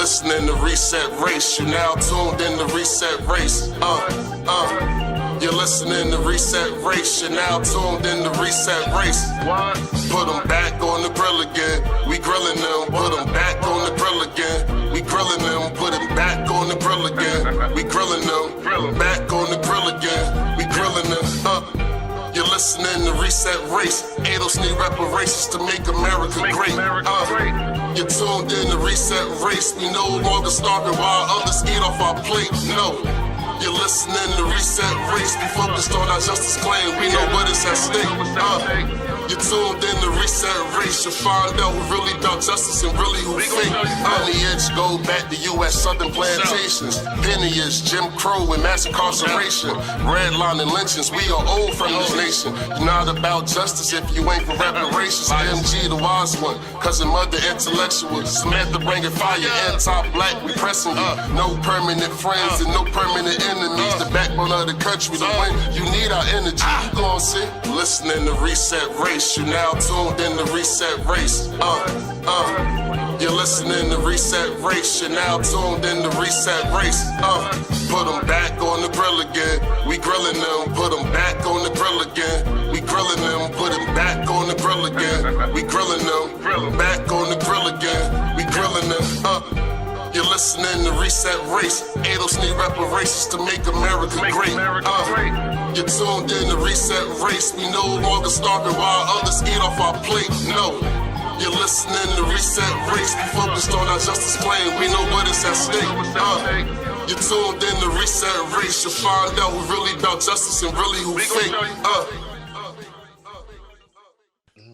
listening to Reset Race. You're now tuned in to Reset Race. You're listening to Reset Race. You're now tuned in to Reset Race. What? Put them back on the grill again. We grilling them. Put them back on the grill again. We grilling them. Put them back on the grill again. We grilling them. Back on the grill again. We grilling them. You're listening to Reset Race. ADOS need reparations to make America great. You're tuned in to Reset Race. We no longer starving while others eat off our plate. No. You're listening to Reset Race. We focused on our justice claim. We know what is at stake. You're tuned in to Reset Race. You'll find out who really about justice and really who fake. Lineage go back to U.S. Southern plantations. Lineage, Jim Crow and mass incarceration. Redlining lynchings. We are old from this nation. You're not about justice if you ain't for reparations. MG the wise one. Cousin mother intellectual. Samantha bringing fire. Anti-black repressing you. No permanent friends and no permanent enemies. The backbone of the country to win. You need our energy. You gon' see. Listening to Reset Race. You're now tuned in to Reset Race. You're listening to Reset Race. You're now tuned in to Reset Race. Put them back on the grill again. We grilling them. Put them back on the grill again. We grilling them. Put them back on the grill again. We grilling them. Back on the grill again. We grilling them. You're listening to Reset Race. ADOS need reparations to make America great. You're tuned in to Reset Race. We no longer starving while others eat off our plate. No. You're listening to Reset Race. We focused on our justice claim. We know what is at stake. You're tuned in to Reset Race. You'll find out who really about justice and really who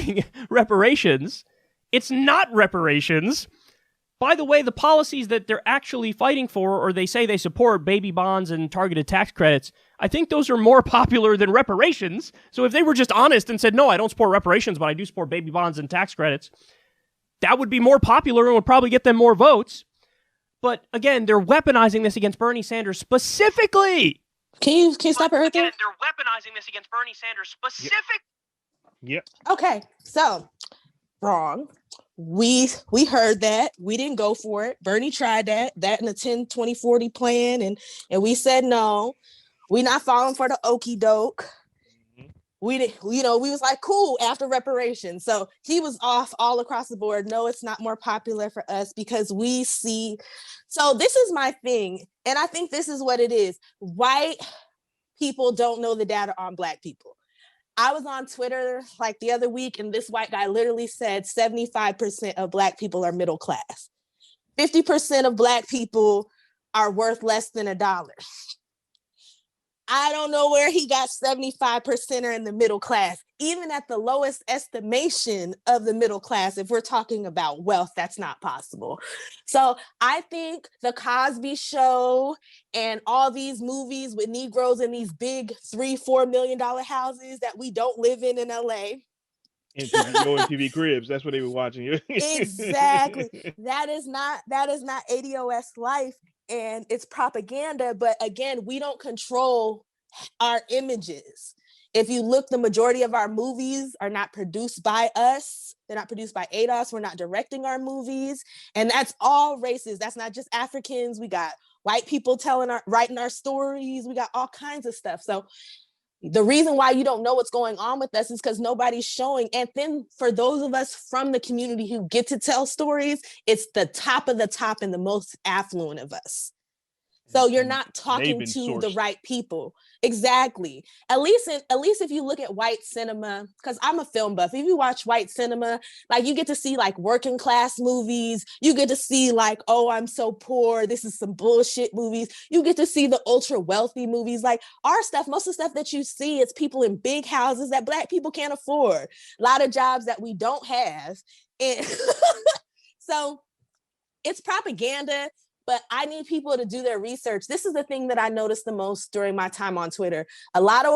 fake. Reparations? It's not reparations. By the way, the policies that they're actually fighting for, or they say they support, baby bonds and targeted tax credits, I think those are more popular than reparations. So if they were just honest and said, no, I don't support reparations, but I do support baby bonds and tax credits, that would be more popular and would probably get them more votes. But again, they're weaponizing this against Bernie Sanders specifically. Can you stop it right there? Again, they're weaponizing this against Bernie Sanders specifically. Yep. Okay, so wrong. We heard that. We didn't go for it. Bernie tried that in the 10-20-40 plan, and we said no. We not falling for the okie doke. We did, we was like, cool, after reparations. So he was off all across the board. No, it's not more popular for us because we see. So this is my thing, and I think this is what it is. White people don't know the data on Black people. I was on Twitter like the other week, and this white guy literally said 75% of Black people are middle class. 50% of Black people are worth less than $1. I don't know where he got 75% are in the middle class. Even at the lowest estimation of the middle class, if we're talking about wealth, that's not possible. So I think the Cosby Show and all these movies with Negroes in these big $3-4 million houses that we don't live in LA. MTV Cribs, that's what they were watching. Exactly. That is not ADOS life. And it's propaganda, but again, we don't control our images. If you look, the majority of our movies are not produced by us. They're not produced by ADOS. We're not directing our movies. And that's all races. That's not just Africans. We got white people writing our stories. We got all kinds of stuff. So the reason why you don't know what's going on with us is because nobody's showing. And then for those of us from the community who get to tell stories, it's the top of the top and the most affluent of us. So you're not talking to the right people. Exactly. At least if you look at white cinema, because I'm a film buff, if you watch white cinema, like you get to see like working class movies, you get to see like, oh, I'm so poor, this is some bullshit movies. You get to see the ultra wealthy movies. Like our stuff, most of the stuff that you see, it's people in big houses that Black people can't afford. A lot of jobs that we don't have. And so it's propaganda. But I need people to do their research. This is the thing that I noticed the most during my time on Twitter. A lot of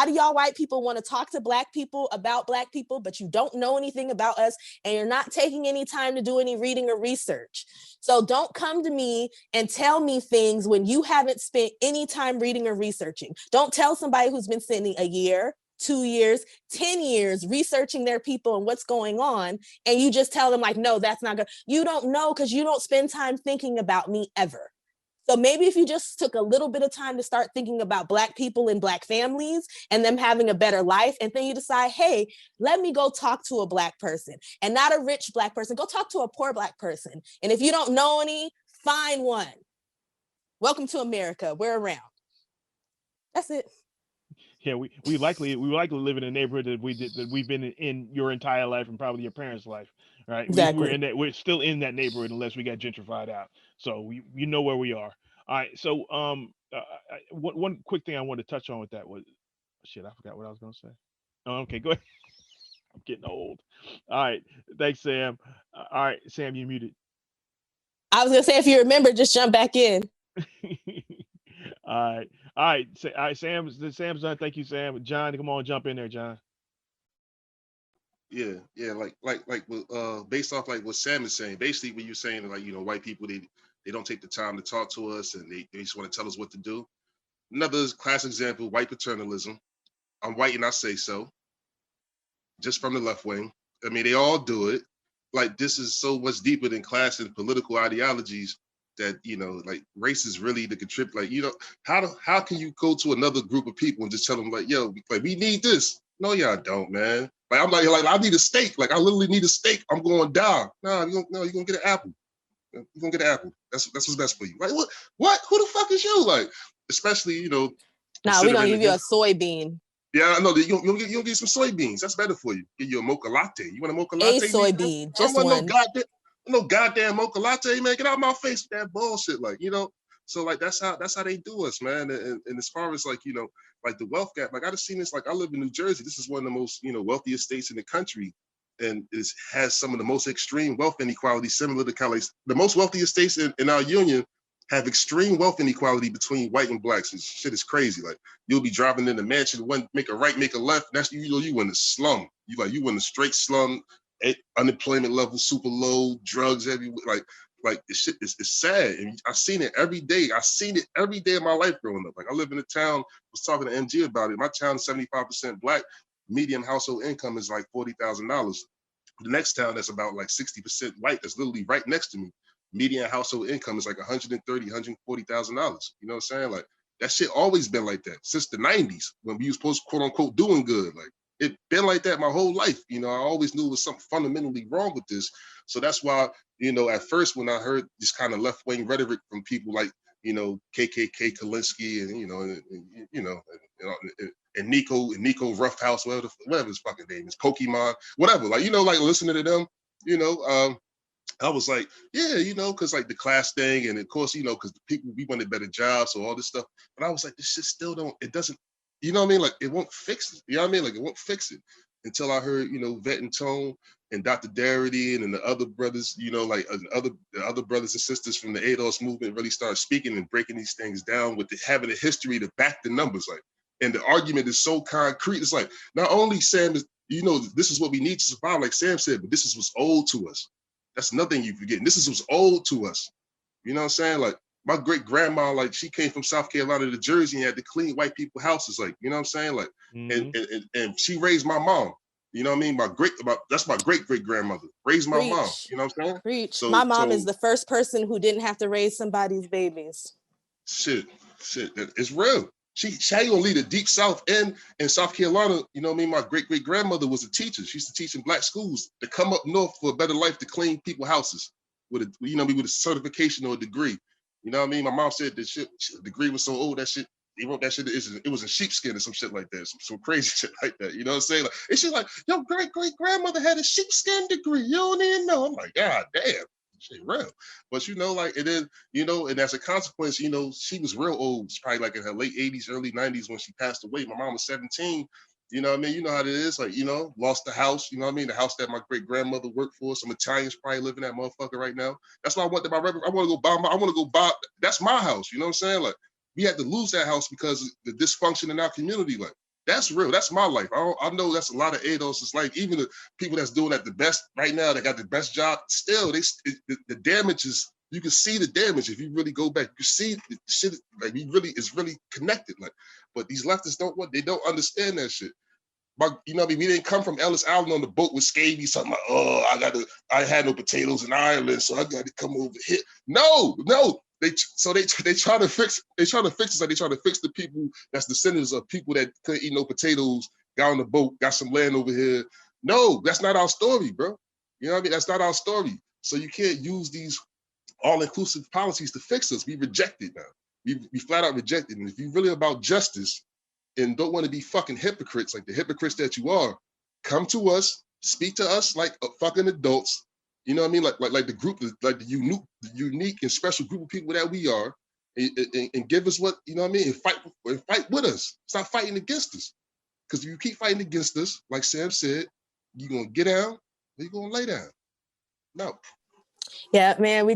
y'all white people want to talk to Black people about Black people, but you don't know anything about us, and you're not taking any time to do any reading or research. So don't come to me and tell me things when you haven't spent any time reading or researching. Don't tell somebody who's been spending a year, 2 years, 10 years researching their people and what's going on, and you just tell them like, no, that's not good. You don't know because you don't spend time thinking about me ever. So maybe if you just took a little bit of time to start thinking about Black people and Black families and them having a better life, and then you decide, hey, let me go talk to a Black person, and not a rich Black person. Go talk to a poor Black person. And if you don't know any, find one. Welcome to America. We're around. That's it. Yeah, we likely live in a neighborhood that we've been in your entire life and probably your parents' life, right? Exactly. We're still in that neighborhood unless we got gentrified out. So you know where we are. All right. So one quick thing I wanted to touch on with that was, shit, I forgot what I was gonna say. Oh, okay, go ahead. I'm getting old. All right, thanks, Sam. All right, Sam, you muted. I was gonna say, if you remember, just jump back in. All right. Sam's done. Thank you, Sam. John, come on, jump in there, John. Yeah, based off like what Sam is saying, basically when you're saying like, white people, they don't take the time to talk to us and they just want to tell us what to do. Another classic example, white paternalism. I'm white and I say so. Just from the left wing. I mean, they all do it. Like, this is so much deeper than class and political ideologies that, like, race is really the contribute. Like, how can you go to another group of people and just tell them like, yo, like, we need this? No, y'all don't, man. Like, I'm like, I need a steak. Like, I literally need a steak. I'm going down. No, you're gonna get an apple. You're gonna get an apple. That's what's best for you. Like, what? Who the fuck is you? Like, especially, Nah, we're gonna give you a soybean. Yeah, I know that you'll get some soybeans. That's better for you. Get you a mocha latte. You want a mocha latte? A soybean, just I one. No goddamn mocha latte, man. Get out of my face with that bullshit. Like, so like that's how they do us, man. And as far as like, like the wealth gap, like I just seen this, like I live in New Jersey. This is one of the most, wealthiest states in the country. And it has some of the most extreme wealth inequality, similar to kind of like the most wealthiest states in our union have extreme wealth inequality between white and blacks. This shit is crazy. Like, you'll be driving in the mansion, one make a right, make a left. That's you in the slum. You in the straight slum. Unemployment level super low. Drugs everywhere. Like this shit is sad. And I've seen it every day. I've seen it every day of my life growing up. Like, I live in a town. I was talking to MG about it. My town is 75% black. Median household income is like $40,000. The next town that's about like 60% white. That's literally right next to me. Median household income is like $130,000, $140,000. You know what I'm saying? Like, that shit always been like that since the 90s when we was supposed to quote unquote doing good. Like, it been like that my whole life. I always knew there was something fundamentally wrong with this. So that's why, at first when I heard this kind of left wing rhetoric from people like, KKK Kulinski and Nico Roughhouse, whatever his fucking name is, Pokemon, whatever. Like, like listening to them, I was like, yeah, because like the class thing, and of course, because the people, we wanted better jobs, so all this stuff. But I was like, this shit still doesn't, you know what I mean? Like, it won't fix it. You know what I mean? Like, it won't fix it until I heard, Vet and Tone and Dr. Darity and the other brothers, like the other brothers and sisters from the ADOS movement really started speaking and breaking these things down with having a history to back the numbers. Like, and the argument is so concrete. It's like, not only Sam is, this is what we need to survive, like Sam said, but this is what's owed to us. That's nothing you forget. This is what's owed to us. You know what I'm saying? Like, my great grandma, like, she came from South Carolina to Jersey and had to clean white people's houses. Like, you know what I'm saying? Like, and she raised my mom. You know what I mean? That's my great great grandmother raised my mom. You know what I'm saying? Preach. So, my mom is the first person who didn't have to raise somebody's babies. Shit, it's real. She gonna lead the deep South and in South Carolina. You know what I mean? My great great grandmother was a teacher. She used to teach in black schools to come up north for a better life to clean people's houses with a certification or a degree. You know what I mean? My mom said that shit, the degree was so old that shit. They wrote that shit. It was in sheepskin or some shit like that. Some crazy shit like that. You know what I'm saying? Like, it's just like, your great great grandmother had a sheepskin degree. You don't even know. I'm like, God damn. Shit real. But like, and then, and as a consequence, she was real old. She's probably like in her late 80s, early 90s when she passed away. My mom was 17. You know what I mean? You know how it is. Like, lost the house. You know what I mean? The house that my great grandmother worked for. Some Italians probably living that motherfucker right now. That's why I want to go buy. That's my house. You know what I'm saying? Like, we had to lose that house because of the dysfunction in our community. Like, that's real. That's my life. I know that's a lot of ADOS' life. Even the people that's doing that the best right now, that got the best job, still, the damage is, you can see the damage if you really go back. You see the shit, like, it's really connected. Like, but these leftists don't understand that shit. But you know what I mean? We didn't come from Ellis Island on the boat with scabies, something like, oh, I had no potatoes in Ireland, so I got to come over here. No. They try to fix it like they try to fix the people that's descendants of people that couldn't eat no potatoes, got on the boat, got some land over here. No, that's not our story, bro. You know what I mean? That's not our story. So you can't use these all-inclusive policies to fix us. We reject it now. We flat out reject it. And if you're really about justice and don't want to be fucking hypocrites, like the hypocrites that you are, come to us, speak to us like fucking adults. You know what I mean? Like the group, like the unique and special group of people that we are, and give us what, you know what I mean? And fight with us. Stop fighting against us. Because if you keep fighting against us, like Sam said, you're gonna get down, or you're gonna lay down. No. Yeah, man, we're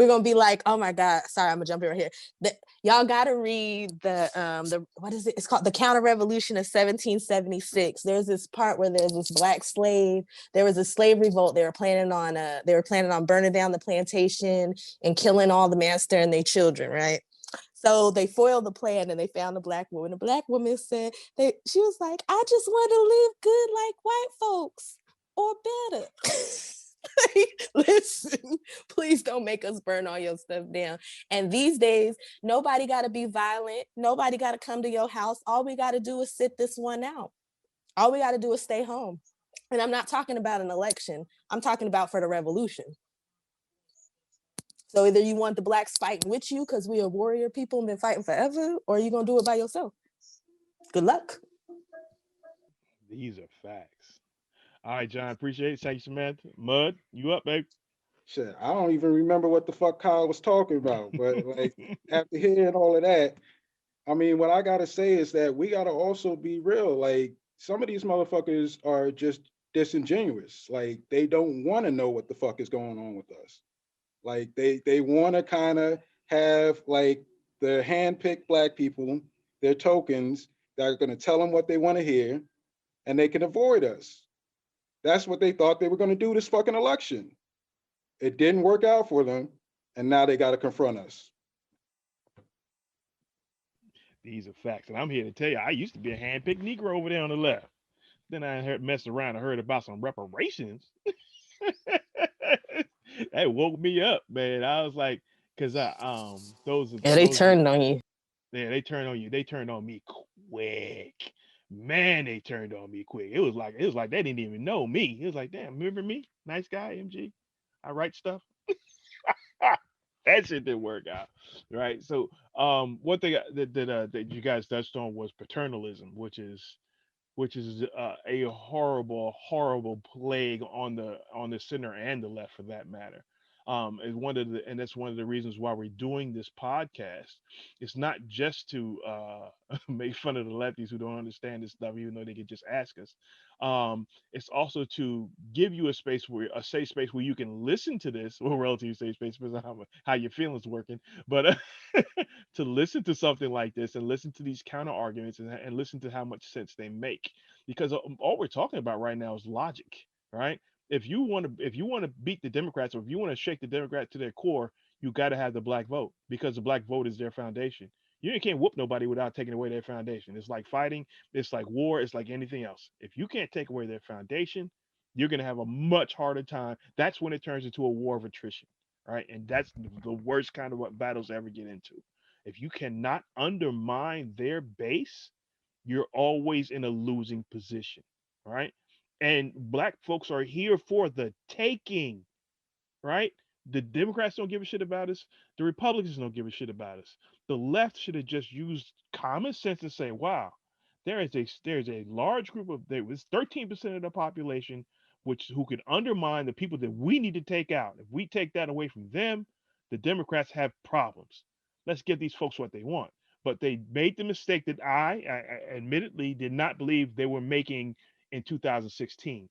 gonna be like, oh my God, sorry, I'm gonna jump in right here. Y'all gotta read the what is it? It's called The Counter Revolution of 1776. There's this part where there's this black slave. There was a slave revolt. They were planning on burning down the plantation and killing all the master and their children, right? So they foiled the plan and they found a black woman. The black woman said she was like, I just want to live good like white folks or better. Listen, please don't make us burn all your stuff down. And these days, nobody got to be violent. Nobody got to come to your house. All we got to do is sit this one out. All we got to do is stay home. And I'm not talking about an election. I'm talking about for the revolution. So either you want the blacks fighting with you because we are warrior people and been fighting forever, or you're going to do it by yourself. Good luck. These are facts. All right, John, appreciate it. Thank you, Samantha. Mud, you up, babe? Shit, I don't even remember what the fuck Kyle was talking about. But like after hearing all of that, I mean, what I gotta say is that we gotta also be real. Like some of these motherfuckers are just disingenuous. Like they don't want to know what the fuck is going on with us. Like they want to kind of have like the handpicked black people, their tokens that are gonna tell them what they want to hear, and they can avoid us. That's what they thought they were gonna do this fucking election. It didn't work out for them, and now they got to confront us. These are facts. And I'm here to tell you, I used to be a handpicked Negro over there on the left. Then I messed around and heard about some reparations. That woke me up, man. I was like, because They turned on you. Yeah, they turned on you. They turned on me quick. Man, they turned on me quick. It was like they didn't even know me. It was like, damn, remember me? Nice guy, MG. I write stuff. That shit didn't work out, right? So, one thing that you guys touched on was paternalism, which is a horrible plague on the center and the left, for that matter. And that's one of the reasons why we're doing this podcast. It's not just to make fun of the lefties who don't understand this stuff, even though they could just ask us. It's also to give you a safe space where you can listen to this, or relatively safe space, depends on how your feelings working, but to listen to something like this and listen to these counter arguments and listen to how much sense they make, because all we're talking about right now is logic, right? If you want to beat the Democrats, or if you want to shake the Democrats to their core, you got to have the black vote, because the black vote is their foundation. You can't whoop nobody without taking away their foundation. It's like fighting, it's like war, it's like anything else. If you can't take away their foundation, you're going to have a much harder time. That's when it turns into a war of attrition, right? And that's the worst kind of what battles ever get into. If you cannot undermine their base, you're always in a losing position, right? And black folks are here for the taking, right? The Democrats don't give a shit about us. The Republicans don't give a shit about us. The left should have just used common sense and say, wow, there's a large group of, there was 13% of the population who could undermine the people that we need to take out. If we take that away from them, the Democrats have problems. Let's give these folks what they want. But they made the mistake that I admittedly did not believe they were making in 2016.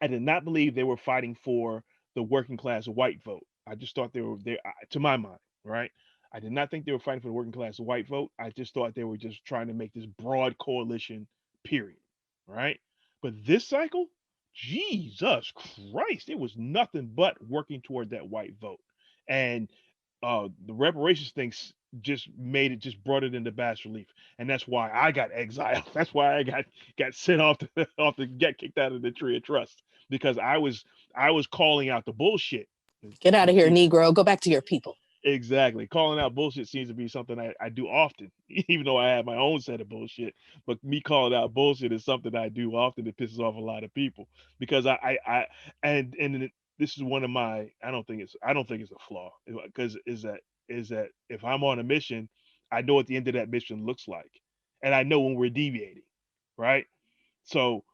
I did not believe they were fighting for the working class white vote. I just thought they were there, to my mind, right? I did not think they were fighting for the working class white vote. I just thought they were just trying to make this broad coalition, period, right? But this cycle, Jesus Christ, it was nothing but working toward that white vote. And the reparations thing just brought it into bas relief, and that's why I got exiled. That's why I got sent off get kicked out of the tree of trust, because I was calling out the bullshit. Get out of here, Negro. Go back to your people. Exactly. Calling out bullshit seems to be something I do often, even though I have my own set of bullshit. But me calling out bullshit is something I do often. It pisses off a lot of people, because this is one of my, I don't think it's a flaw, because is that if I'm on a mission, I know what the end of that mission looks like, and I know when we're deviating, right? So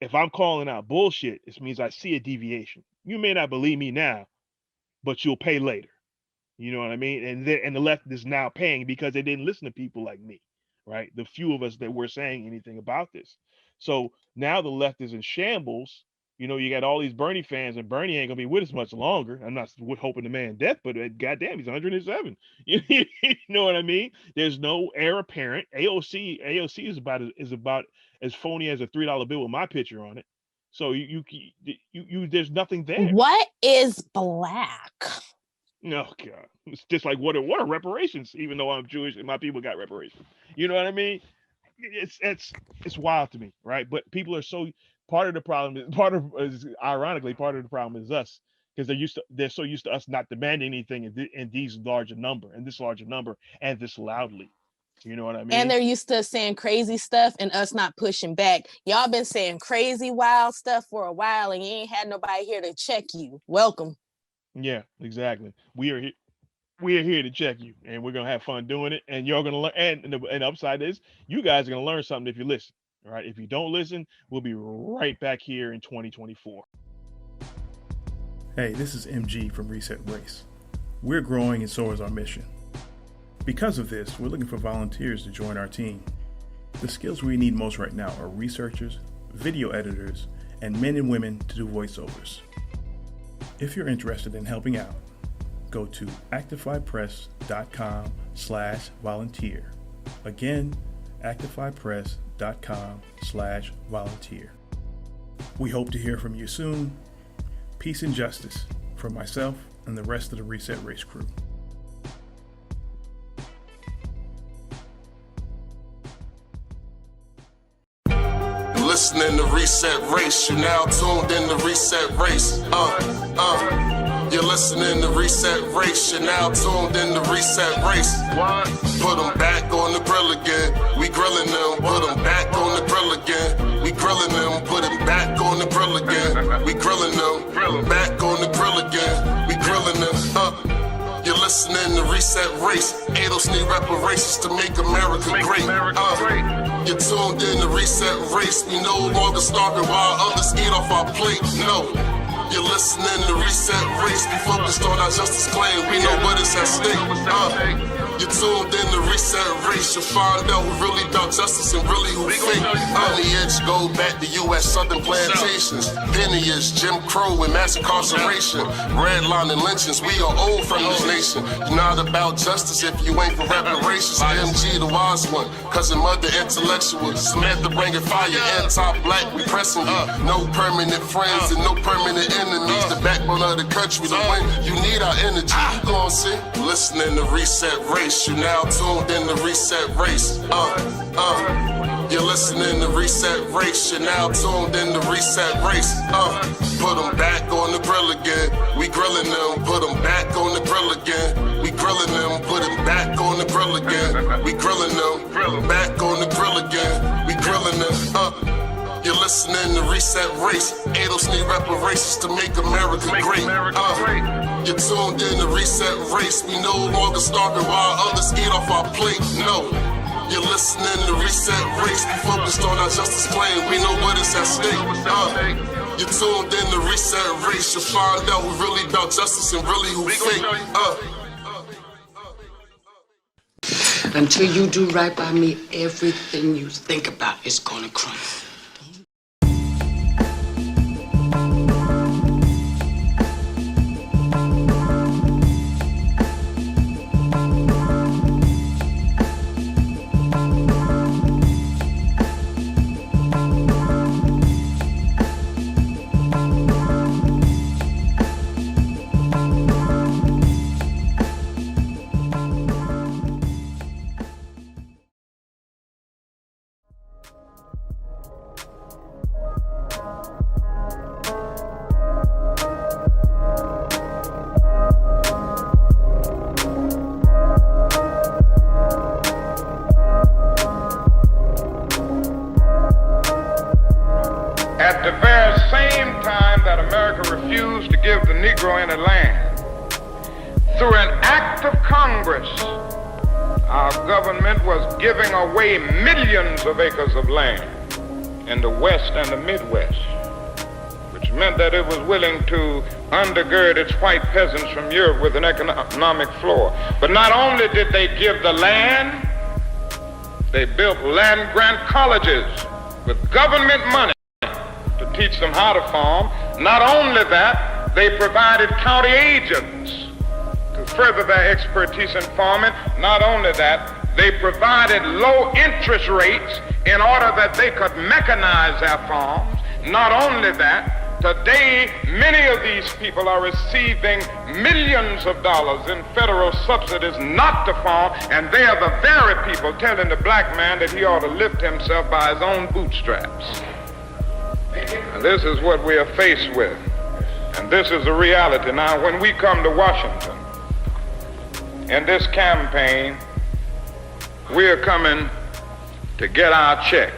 if I'm calling out bullshit, it means I see a deviation. You may not believe me now, but you'll pay later. You know what I mean? And the left is now paying because they didn't listen to people like me, right? The few of us that were saying anything about this. So now the left is in shambles. You know, you got all these Bernie fans, and Bernie ain't gonna be with us much longer. I'm not hoping the man death, but goddamn, he's 107. You know what I mean? There's no heir apparent. AOC is about as phony as a $3 bill with my picture on it. So you there's nothing there. What is black? No, God, it's just like what are reparations? Even though I'm Jewish and my people got reparations, you know what I mean? It's wild to me, right? But people are so ironically part of the problem is us, because they're so used to us not demanding anything in this larger number and this loudly. You know what I mean? And they're used to saying crazy stuff and us not pushing back. Y'all been saying crazy, wild stuff for a while, and you ain't had nobody here to check you. Welcome. Yeah, exactly. We are here to check you, and we're gonna have fun doing it. And you're gonna learn. And the upside is, you guys are gonna learn something if you listen. All right. If you don't listen, we'll be right back here in 2024. Hey, this is MG from Reset Race. We're growing, and so is our mission. Because of this, we're looking for volunteers to join our team. The skills we need most right now are researchers, video editors, and men and women to do voiceovers. If you're interested in helping out, go to actifypress.com/volunteer. Again, actifypress.com/volunteer. We hope to hear from you soon. Peace and justice from myself and the rest of the Reset Race crew. Listening to Reset Race, you now tuned in to Reset Race. You're listening to Reset Race, you're now tuned in to Reset Race. What? Put them back on the grill again. We grilling them. Put them back on the grill again. We grilling them. Put them back on the grill again. We grilling them. Back on the grill again. We grilling them. You're listening to Reset Race. ADOS need reparations to make America great. You're tuned in to Reset Race. We no longer starving while others eat off our plate. No. You're listening to Reset Race. We focused on our justice claim. We know what is at stake. You're tuned in to Reset Race. You'll find out who really about justice and really who fake. Lineage go back to U.S. Southern plantations. Lineage, Jim Crow and mass incarceration. Redlining lynchings. We are old from this nation. You're not about justice if you ain't for reparations. MG the wise one. Cousin mother intellectual. Samantha bringing fire. Anti-black. We pressing you. No permanent friends and no permanent enemies. The backbone of the country. To win, you need our energy. You gon' see. Listening to Reset Race. You now tuned in to Reset Race. You're listening to Reset Race. You're now tuned in to Reset Race. Put them back on the grill again. We grilling them. Put them back on the grill again. We grilling them. Put them back on the grill again. We grilling them. Back on the grill again. We grilling them. You're listening to Reset Race. ADOS need reparations to make America great. You're tuned in to Reset Race. We no longer starving while others eat off our plate. No. You're listening to Reset Race. We focused on our justice claim. We know what is at stake. You're tuned in to Reset Race. You'll find out who really about justice and really who fake. Until you do right by me, everything you think about is gonna crumble. Congress, our government was giving away millions of acres of land in the West and the Midwest, which meant that it was willing to undergird its white peasants from Europe with an economic floor. But not only did they give the land, they built land-grant colleges with government money to teach them how to farm. Not only that, they provided county agents to further their expertise in farming. Not only that, they provided low interest rates in order that they could mechanize their farms. Not only that, today, many of these people are receiving millions of dollars in federal subsidies not to farm, and they are the very people telling the black man that he ought to lift himself by his own bootstraps. And this is what we are faced with, and this is the reality. Now, when we come to Washington in this campaign, we are coming to get our check.